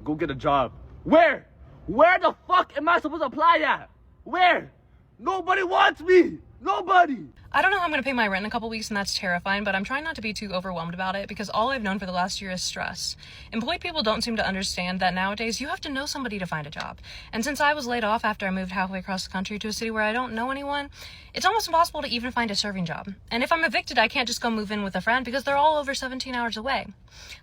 go get a job. Where? Where the fuck am I supposed to apply at? Where? Nobody wants me. Nobody. I don't know how I'm going to pay my rent in a couple weeks, and that's terrifying, but I'm trying not to be too overwhelmed about it because all I've known for the last year is stress. Employed people don't seem to understand that nowadays you have to know somebody to find a job. And since I was laid off after I moved halfway across the country to a city where I don't know anyone, it's almost impossible to even find a serving job. And if I'm evicted, I can't just go move in with a friend because they're all over 17 hours away.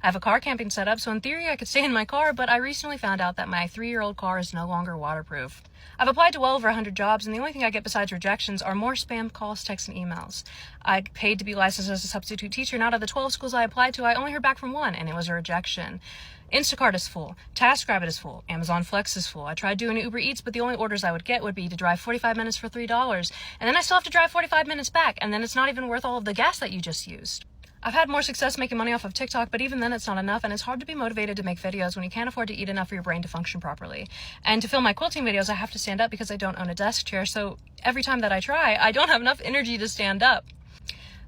I have a car camping set up, so in theory I could stay in my car, but I recently found out that my 3-year-old car is no longer waterproof. I've applied to well over 100 jobs, and the only thing I get besides rejections are more spam calls, texts, and emails. I paid to be licensed as a substitute teacher, and out of the 12 schools I applied to, I only heard back from one, and it was a rejection. Instacart is full. TaskRabbit is full. Amazon Flex is full. I tried doing Uber Eats, but the only orders I would get would be to drive 45 minutes for $3. And then I still have to drive 45 minutes back, and then it's not even worth all of the gas that you just used. I've had more success making money off of TikTok, but even then it's not enough, and it's hard to be motivated to make videos when you can't afford to eat enough for your brain to function properly. And to film my quilting videos, I have to stand up because I don't own a desk chair, so every time that I try, I don't have enough energy to stand up.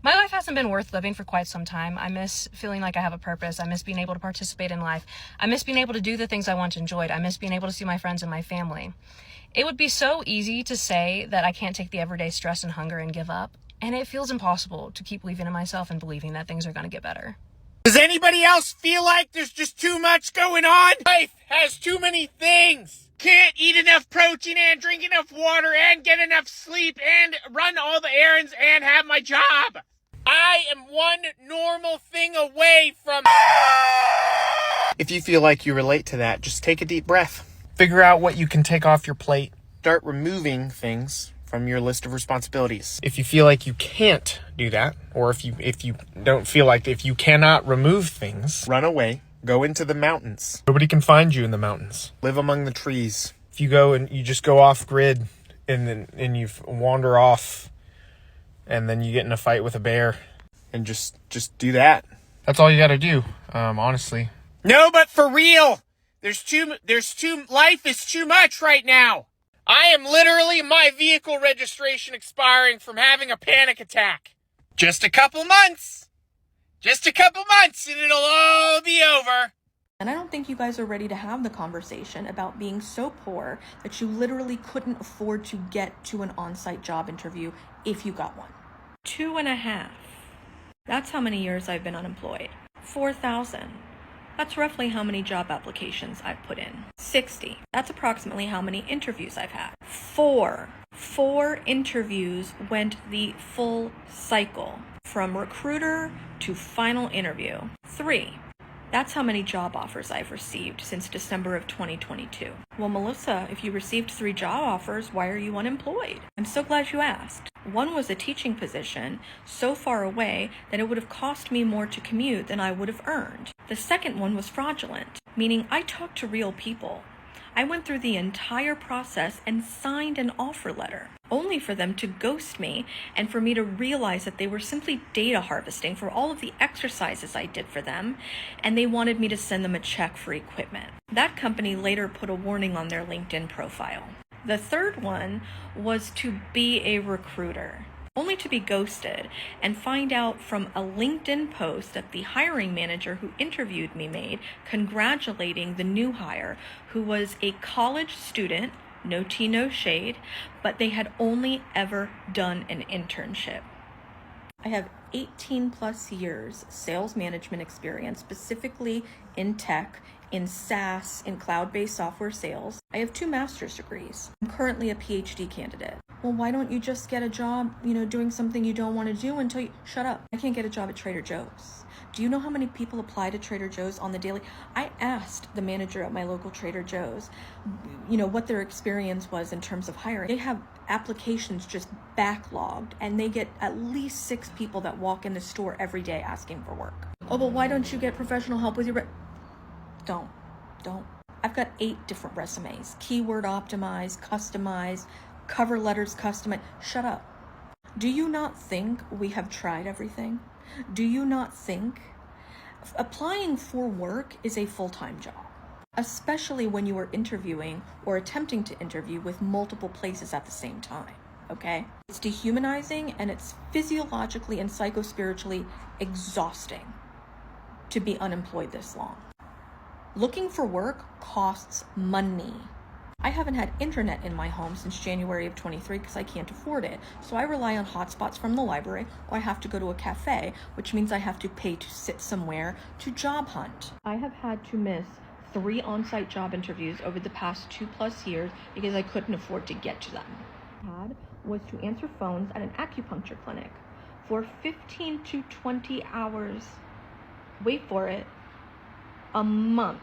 My life hasn't been worth living for quite some time. I miss feeling like I have a purpose. I miss being able to participate in life. I miss being able to do the things I once enjoyed. I miss being able to see my friends and my family. It would be so easy to say that I can't take the everyday stress and hunger and give up. And it feels impossible to keep believing in myself and believing that things are going to get better. Does anybody else feel like there's just too much going on? Life has too many things. Can't eat enough protein and drink enough water and get enough sleep and run all the errands and have my job. I am one normal thing away from... If you feel like you relate to that, just take a deep breath. Figure out what you can take off your plate. Start removing things from your list of responsibilities. If you feel like you can't do that, or if you don't feel like if you cannot remove things, run away. Go into the mountains. Nobody can find you in the mountains. Live among the trees. If you go and you just go off grid and you wander off and then you get in a fight with a bear and just do that. That's all you got to do, honestly. No, but for real, life is too much right now. I am literally my vehicle registration expiring from having a panic attack. Just a couple months. Just a couple months and it'll all be over. And I don't think you guys are ready to have the conversation about being so poor that you literally couldn't afford to get to an on-site job interview if you got one. 2.5. That's how many years I've been unemployed. 4,000. That's roughly how many job applications I've put in. 60. That's approximately how many interviews I've had. 4 interviews went the full cycle, from recruiter to final interview. 3. That's how many job offers I've received since December of 2022. Well, Melissa, if you received 3 job offers, why are you unemployed? I'm so glad you asked. One was a teaching position so far away that it would have cost me more to commute than I would have earned. The second one was fraudulent, meaning I talked to real people. I went through the entire process and signed an offer letter, only for them to ghost me and for me to realize that they were simply data harvesting for all of the exercises I did for them, and they wanted me to send them a check for equipment. That company later put a warning on their LinkedIn profile. The third one was to be a recruiter, only to be ghosted and find out from a LinkedIn post that the hiring manager who interviewed me made, congratulating the new hire, who was a college student, no tea, no shade, but they had only ever done an internship. I have 18 plus years sales management experience, specifically in tech, in SaaS, in cloud-based software sales. I have 2 master's degrees. I'm currently a PhD candidate. Well, why don't you just get a job, doing something you don't want to do until you... Shut up. I can't get a job at Trader Joe's. Do you know how many people apply to Trader Joe's on the daily? I asked the manager at my local Trader Joe's, what their experience was in terms of hiring. They have applications just backlogged, and they get at least 6 people that walk in the store every day asking for work. Oh, but why don't you get professional help with your... Don't. I've got 8 different resumes. Keyword optimized, customized, cover letters customized. Shut up. Do you not think we have tried everything? Do you not think applying for work is a full-time job? Especially when you are interviewing or attempting to interview with multiple places at the same time, okay? It's dehumanizing and it's physiologically and psychospiritually exhausting to be unemployed this long. Looking for work costs money. I haven't had internet in my home since January of 23 because I can't afford it. So I rely on hotspots from the library, or I have to go to a cafe, which means I have to pay to sit somewhere to job hunt. I have had to miss 3 on-site job interviews over the past 2+ years because I couldn't afford to get to them. Had was to answer phones at an acupuncture clinic for 15 to 20 hours. Wait for it. A month.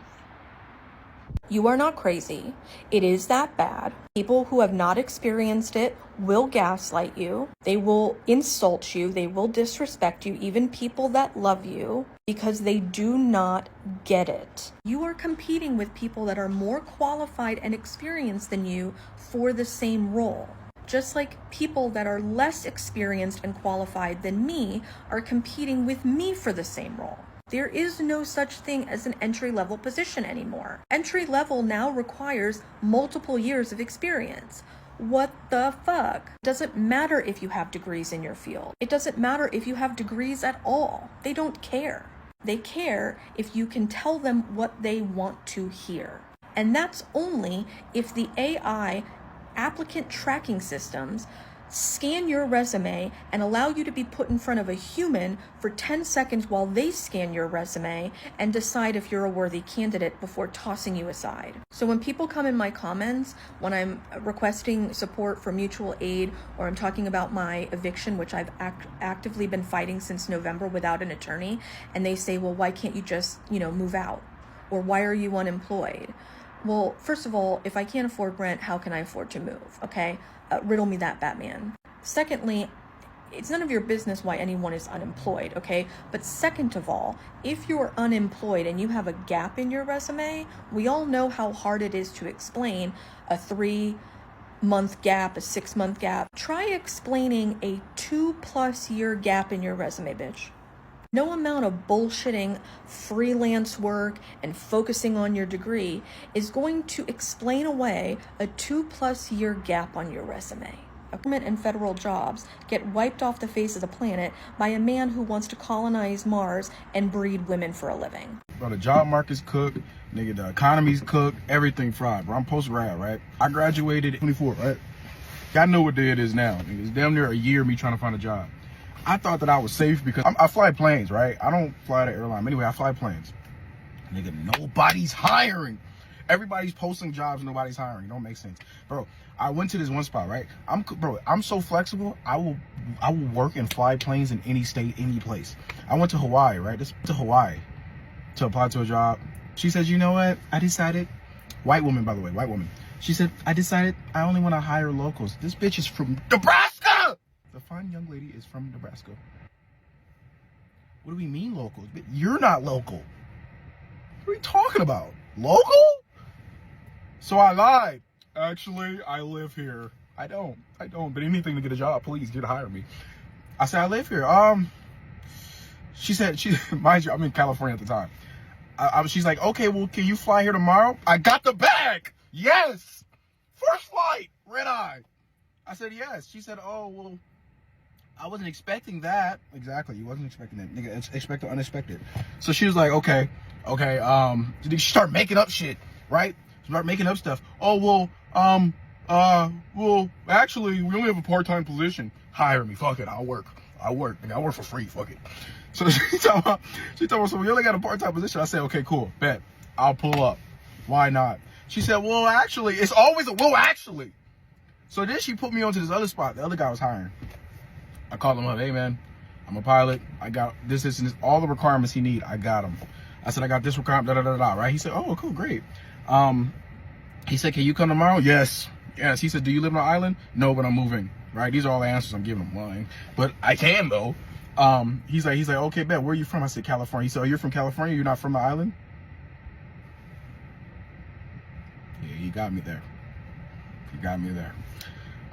You are not crazy. It is that bad. People who have not experienced it will gaslight you. They will insult you. They will disrespect you, even people that love you, because they do not get it. You are competing with people that are more qualified and experienced than you for the same role. Just like people that are less experienced and qualified than me are competing with me for the same role. There is no such thing as an entry-level position anymore. Entry-level now requires multiple years of experience. What the fuck? Doesn't matter if you have degrees in your field. It doesn't matter if you have degrees at all. They don't care. They care if you can tell them what they want to hear. And that's only if the AI applicant tracking systems scan your resume and allow you to be put in front of a human for 10 seconds while they scan your resume and decide if you're a worthy candidate before tossing you aside. So when people come in my comments, when I'm requesting support for mutual aid, or I'm talking about my eviction, which I've actively been fighting since November without an attorney, and they say, well, why can't you just, move out? Or why are you unemployed? Well, first of all, if I can't afford rent, how can I afford to move? Okay? Riddle me that, Batman. Secondly, it's none of your business why anyone is unemployed, okay? But second of all, if you're unemployed and you have a gap in your resume, we all know how hard it is to explain a 3-month gap, a 6-month gap. Try explaining a 2+ year gap in your resume, bitch. No amount of bullshitting freelance work and focusing on your degree is going to explain away a 2+ year gap on your resume. Government and federal jobs get wiped off the face of the planet by a man who wants to colonize Mars and breed women for a living. Bro, the job market's cooked, nigga, the economy's cooked, everything fried, bro. I'm post-grad, right? I graduated at 24, right? Y'all know what day it is now. Nigga. It's damn near a year of me trying to find a job. I thought that I was safe because I fly planes, right? I don't fly the airline. Anyway, I fly planes. Nigga, nobody's hiring. Everybody's posting jobs, nobody's hiring. It don't make sense. Bro, I went to this one spot, right? I'm so flexible. I will work and fly planes in any state, any place. I went to Hawaii, right? To Hawaii to apply to a job. She says, you know what? I decided, white woman, by the way, white woman. She said, I decided I only want to hire locals. This bitch is from Nebraska. The fine young lady is from Nebraska. What do we mean locals? You're not local. What are you talking about? Local? So I lied. Actually, I live here. I don't. But anything to get a job, please hire me. I said, I live here. She said, mind you, I'm in California at the time. She's like, okay, well, can you fly here tomorrow? I got the bag. Yes. First flight. Red eye. I said, yes. She said, oh, well, I wasn't expecting that. Exactly. You wasn't expecting that. Nigga, expect the unexpected. So she was like, okay. She started making up shit, right? Start making up stuff. Oh, well, actually, we only have a part-time position. Hire me. Fuck it. I'll work. Nigga, I work for free. Fuck it. So she told me, so we only got a part-time position. I said, okay, cool. Bet. I'll pull up. Why not? She said, well, actually, it's always a well, actually. So then she put me onto this other spot. The other guy was hiring. I called him up. Hey, man, I'm a pilot. I got this, and this, all the requirements he need. I got them. I said, I got this requirement, right? He said, oh, cool, great. He said, can you come tomorrow? Yes. He said, do you live on an island? No, but I'm moving, right? These are all the answers I'm giving him. Lying. But I can, though. He's like, okay, bet. Where are you from? I said, California. He said, oh, you're from California? You're not from the island? Yeah, he got me there.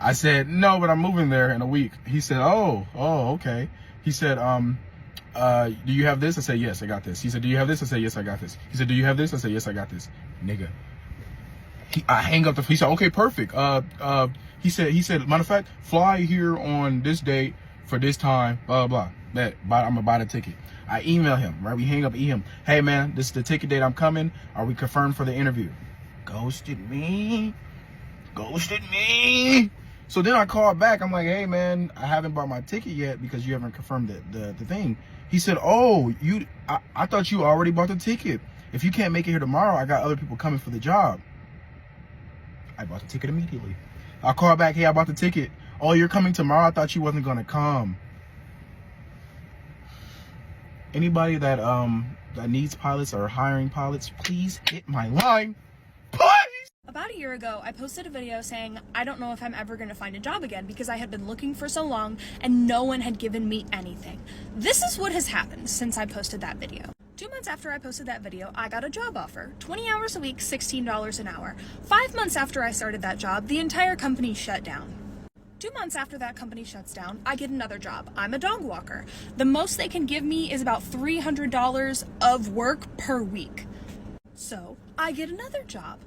I said, no, but I'm moving there in a week. He said, oh, okay. He said, do you have this? I said, yes, I got this. He said, do you have this? I said, yes, I got this. He said, do you have this? I said, yes, I got this. Nigga. I hang up he said, okay, perfect. He said, matter of fact, fly here on this date for this time, blah, blah, blah. Bet, I'm gonna buy the ticket. I email him, right? We hang up, email him. Hey man, this is the ticket date, I'm coming. Are we confirmed for the interview? Ghosted me. So then I called back. I'm like, hey man, I haven't bought my ticket yet because you haven't confirmed the thing. He said, oh, I thought you already bought the ticket. If you can't make it here tomorrow, I got other people coming for the job. I bought the ticket immediately. I called back, hey, I bought the ticket. Oh, you're coming tomorrow? I thought you wasn't gonna come. Anybody that needs pilots or hiring pilots, please hit my line. Please! About a year ago, I posted a video saying I don't know if I'm ever going to find a job again because I had been looking for so long and no one had given me anything. This is what has happened since I posted that video. 2 months after I posted that video, I got a job offer. 20 hours a week, $16 an hour. 5 months after I started that job, the entire company shut down. 2 months after that company shuts down, I get another job. I'm a dog walker. The most they can give me is about $300 of work per week. So, I get another job.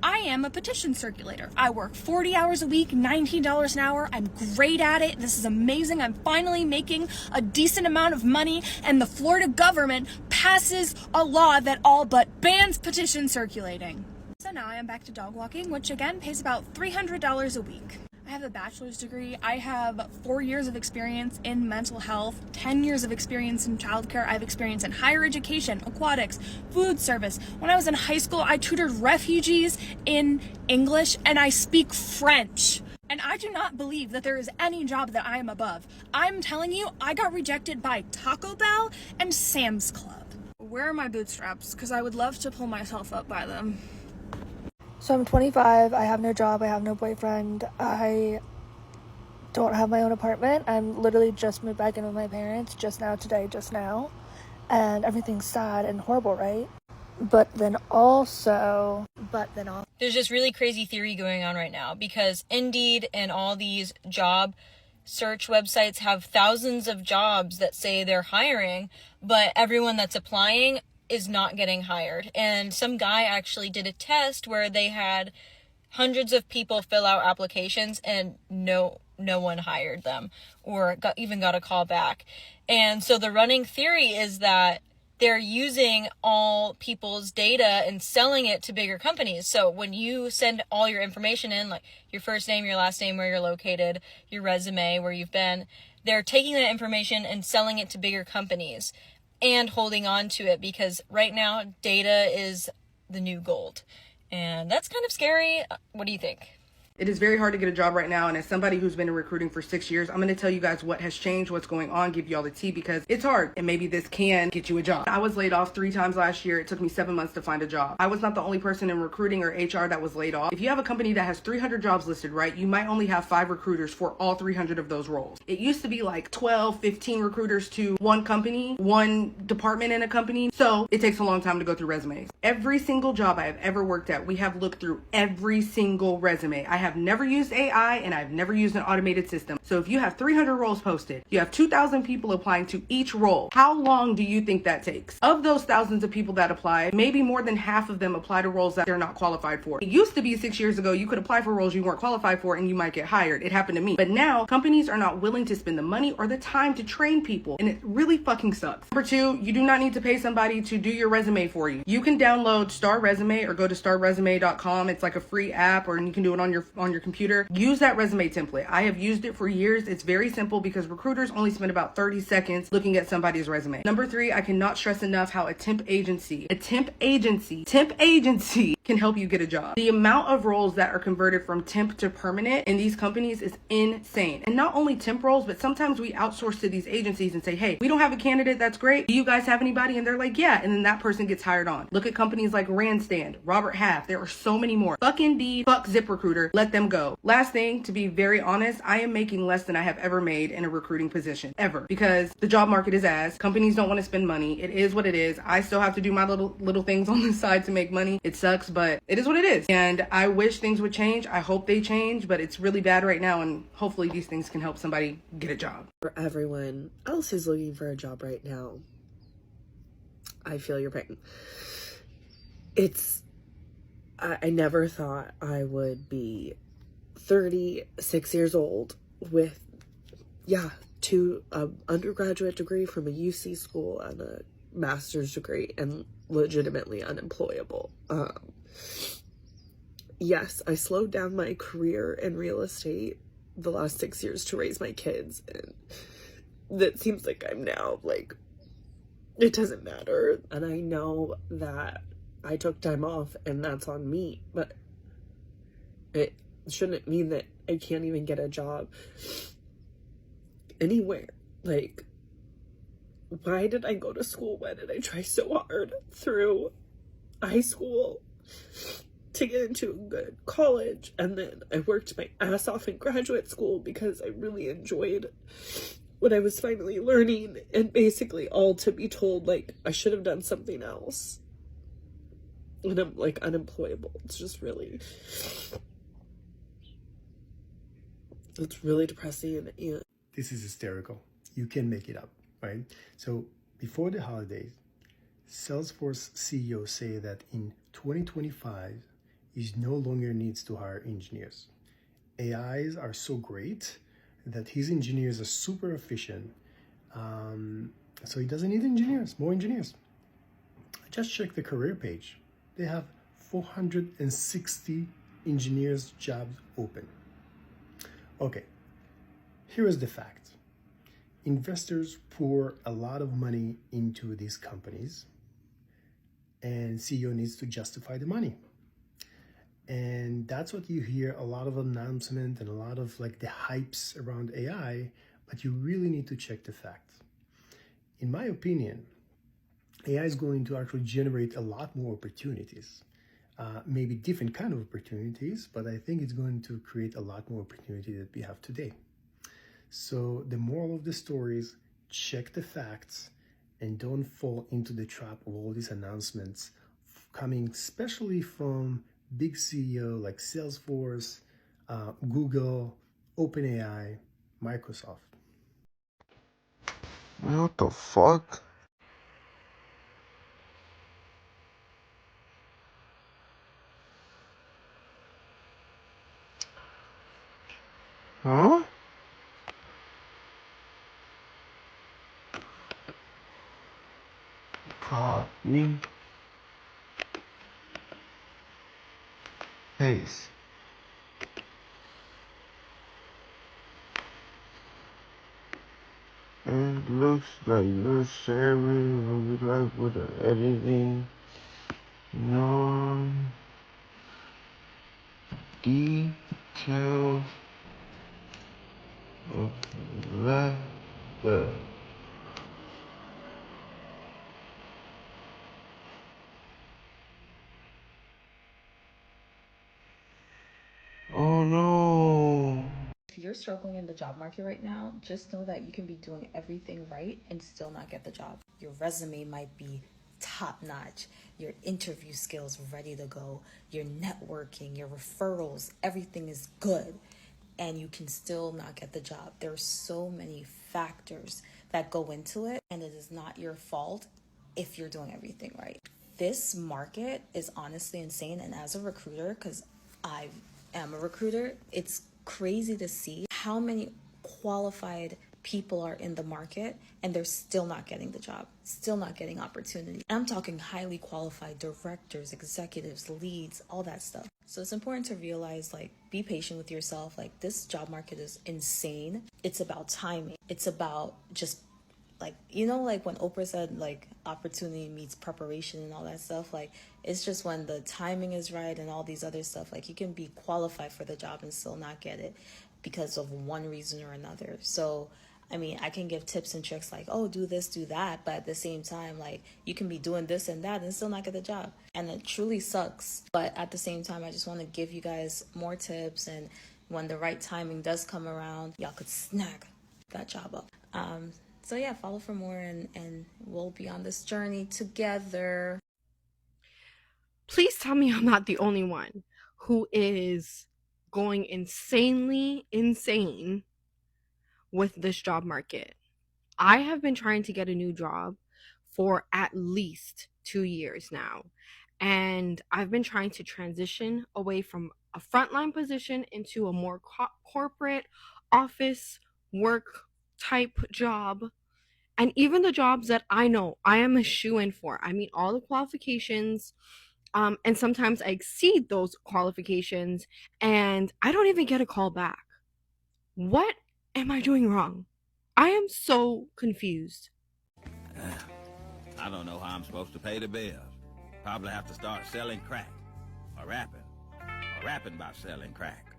I am a petition circulator. I work 40 hours a week, $19 an hour. I'm great at it. This is amazing. I'm finally making a decent amount of money, and the Florida government passes a law that all but bans petition circulating. So now I am back to dog walking, which again pays about $300 a week. I have a bachelor's degree. I have 4 years of experience in mental health, 10 years of experience in childcare. I have experience in higher education, aquatics, food service. When I was in high school, I tutored refugees in English, and I speak French. And I do not believe that there is any job that I am above. I'm telling you, I got rejected by Taco Bell and Sam's Club. Where are my bootstraps? Because I would love to pull myself up by them. So I'm 25, I have no job, I have no boyfriend, I don't have my own apartment. I'm literally just moved back in with my parents just now. And everything's sad and horrible, right? But then also, There's this really crazy theory going on right now because Indeed and all these job search websites have thousands of jobs that say they're hiring, but everyone that's applying is not getting hired. And some guy actually did a test where they had hundreds of people fill out applications and no one hired them or got a call back. And so the running theory is that they're using all people's data and selling it to bigger companies. So when you send all your information in, like your first name, your last name, where you're located, your resume, where you've been, they're taking that information and selling it to bigger companies and holding on to it because right now data is the new gold. And that's kind of scary. What do you think? It is very hard to get a job right now, and as somebody who's been in recruiting for 6 years, I'm going to tell you guys what has changed, what's going on, give you all the tea, because it's hard, and maybe this can get you a job. I was laid off 3 times last year. It took me 7 months to find a job. I was not the only person in recruiting or HR that was laid off. If you have a company that has 300 jobs listed, right, you might only have 5 recruiters for all 300 of those roles. It used to be like 12, 15 recruiters to one company, one department in a company, so it takes a long time to go through resumes. Every single job I have ever worked at, we have looked through every single resume. I have never used AI, and I've never used an automated system. So if you have 300 roles posted, you have 2,000 people applying to each role. How long do you think that takes? Of those thousands of people that apply, maybe more than half of them apply to roles that they're not qualified for. It used to be 6 years ago, you could apply for roles you weren't qualified for and you might get hired. It happened to me. But now companies are not willing to spend the money or the time to train people, and it really fucking sucks. Number 2, you do not need to pay somebody to do your resume for you. You can download Star Resume or go to starresume.com. It's like a free app, or you can do it on your computer. Use that resume template. I have used it for years. It's very simple because recruiters only spend about 30 seconds looking at somebody's resume. Number 3, I cannot stress enough how a temp agency can help you get a job. The amount of roles that are converted from temp to permanent in these companies is insane. And not only temp roles, but sometimes we outsource to these agencies and say, hey, we don't have a candidate that's great. Do you guys have anybody? And they're like, yeah. And then that person gets hired on. Look at companies like Randstand, Robert Half. There are so many more. Fuck Indeed, fuck ZipRecruiter. Let them go. Last thing, to be very honest, I am making less than I have ever made in a recruiting position, ever, because the job market is ass. Companies don't want to spend money. It is what it is. I still have to do my little things on the side to make money. It sucks, but it is what it is. And I wish things would change. I hope they change, but it's really bad right now, and hopefully these things can help somebody get a job. For everyone else who's looking for a job right now, I feel your pain. I never thought I would be 36 years old with, undergraduate degree from a UC school and a master's degree and legitimately unemployable. Yes, I slowed down my career in real estate the last 6 years to raise my kids, and that seems like I'm now, like, it doesn't matter. And I know that I took time off and that's on me, but it shouldn't mean that I can't even get a job anywhere. Like, why did I go to school? Why did I try so hard through high school to get into a good college? And then I worked my ass off in graduate school because I really enjoyed what I was finally learning, and basically all to be told, like, I should have done something else. And I'm, like, unemployable. It's just really, it's really depressing. And this is hysterical. You can make it up, right? So before the holidays, Salesforce CEO say that in 2025, he no longer needs to hire engineers. AIs are so great that his engineers are super efficient. So he doesn't need engineers, more engineers. I just checked the career page. They have 460 engineers jobs open. Okay, here is the fact. Investors pour a lot of money into these companies, and CEO needs to justify the money. And that's what you hear, a lot of announcement and a lot of, like, the hypes around AI, but you really need to check the facts. In my opinion, AI is going to actually generate a lot more opportunities, maybe different kind of opportunities, but I think it's going to create a lot more opportunity that we have today. So the moral of the story is, check the facts and don't fall into the trap of all these announcements coming especially from big CEO like Salesforce, Google, OpenAI, Microsoft. Man, what the fuck? Huh? Copy. Paste. It looks like you're sharing, looks like with the editing. Non detail of letter. Oh no. If you're struggling in the job market right now, just know that you can be doing everything right and still not get the job. Your resume might be top notch, your interview skills ready to go, your networking, your referrals, everything is good, and you can still not get the job. There's so many factors that go into it, and it is not your fault if you're doing everything right. This market is honestly insane, and as a recruiter, because I am a recruiter, it's crazy to see how many qualified people are in the market and they're still not getting the job, still not getting opportunity. And I'm talking highly qualified directors, executives, leads, all that stuff. So it's important to realize, like, be patient with yourself. Like, this job market is insane. It's about timing. It's about just, like, you know, like when Oprah said, like, opportunity meets preparation and all that stuff, like, it's just when the timing is right and all these other stuff, like, you can be qualified for the job and still not get it because of one reason or another. So, I mean, I can give tips and tricks like, oh, do this, do that, but at the same time, like, you can be doing this and that and still not get the job. And it truly sucks. But at the same time, I just want to give you guys more tips, and when the right timing does come around, y'all could snag that job up. So yeah, follow for more, and we'll be on this journey together. Please tell me I'm not the only one who is going insanely insane with this job market. I have been trying to get a new job for at least 2 years now, and I've been trying to transition away from a frontline position into a more corporate office work type job, and even the jobs that I know I am a shoo-in for. I meet all the qualifications, and sometimes I exceed those qualifications, and I don't even get a call back. What am I doing wrong? I am so confused. I don't know how I'm supposed to pay the bills. Probably have to start selling crack. Or rapping. Or rapping about selling crack.